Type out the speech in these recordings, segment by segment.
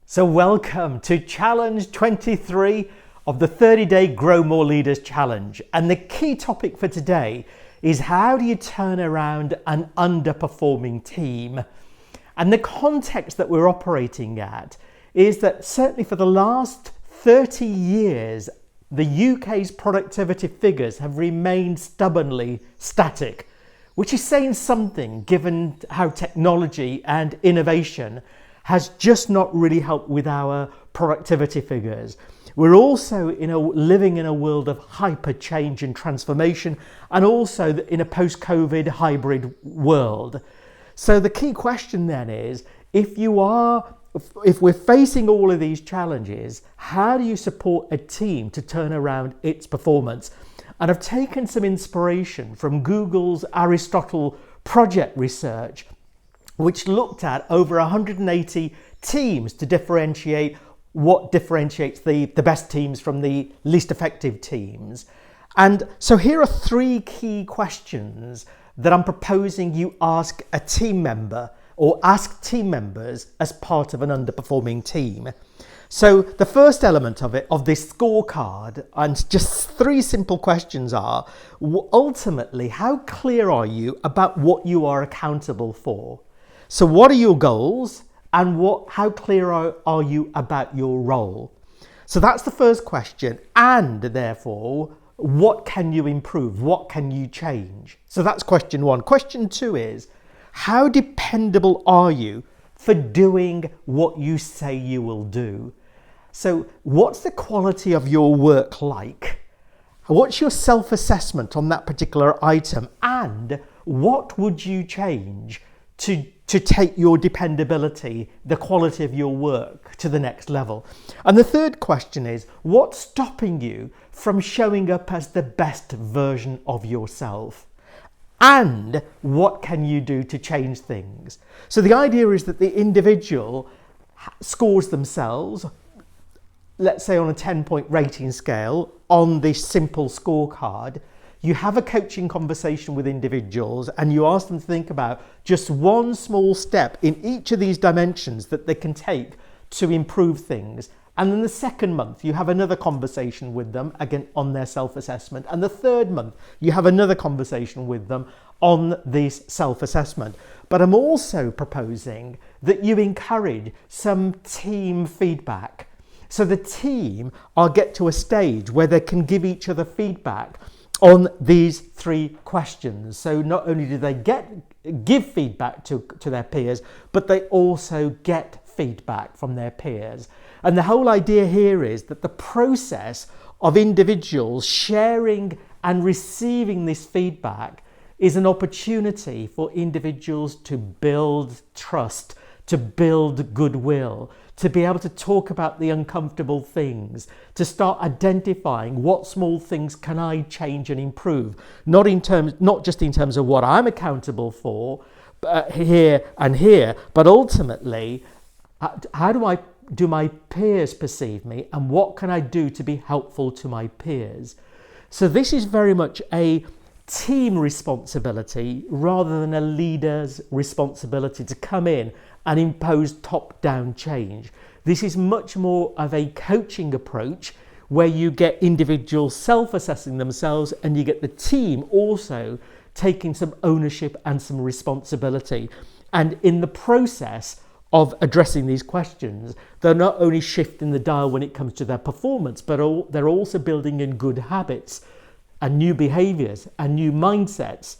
So welcome to Challenge 23 of the 30-Day Grow More Leaders Challenge. And the key topic for today is how do you turn around an underperforming team? And the context that we're operating at is that certainly for the last 30 years, the UK's productivity figures have remained stubbornly static, which is saying something given how technology and innovation has just not really helped with our productivity figures. We're also living in a world of hyper change and transformation, and also in a post-COVID hybrid world. So the key question then is, if we're facing all of these challenges, how do you support a team to turn around its performance? And I've taken some inspiration from Google's Aristotle project research, which looked at over 180 teams to differentiate what differentiates the best teams from the least effective teams. And so here are three key questions that I'm proposing you ask a team member or ask team members as part of an underperforming team. So the first element of this scorecard, and just three simple questions are, ultimately, how clear are you about what you are accountable for? So what are your goals, and how clear are you about your role? So that's the first question. And therefore, what can you improve? What can you change? So that's question one. Question two is, how dependable are you for doing what you say you will do? So what's the quality of your work like? What's your self-assessment on that particular item? And what would you change to take your dependability, the quality of your work to the next level? And the third question is, what's stopping you from showing up as the best version of yourself? And what can you do to change things? So the idea is that the individual scores themselves, let's say on a 10-point rating scale, on this simple scorecard. You have a coaching conversation with individuals and you ask them to think about just one small step in each of these dimensions that they can take to improve things. And then the second month, you have another conversation with them, again, on their self-assessment. And the third month, you have another conversation with them on this self-assessment. But I'm also proposing that you encourage some team feedback. So the team get to a stage where they can give each other feedback on these three questions. So not only do they give feedback to their peers, but they also get feedback from their peers. And the whole idea here is that the process of individuals sharing and receiving this feedback is an opportunity for individuals to build trust, to build goodwill, to be able to talk about the uncomfortable things, to start identifying what small things can I change and improve, not just in terms of what I'm accountable for here and here, but ultimately, how do my peers perceive me, and what can I do to be helpful to my peers? So this is very much a team responsibility rather than a leader's responsibility to come in and impose top-down change. This is much more of a coaching approach where you get individuals self-assessing themselves and you get the team also taking some ownership and some responsibility. And in the process of addressing these questions, they're not only shifting the dial when it comes to their performance, but they're also building in good habits and new behaviors and new mindsets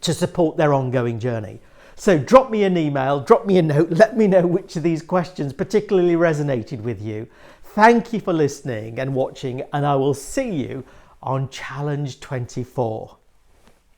to support their ongoing journey. So drop me an email, drop me a note, let me know which of these questions particularly resonated with you. Thank you for listening and watching, and I will see you on Challenge 24.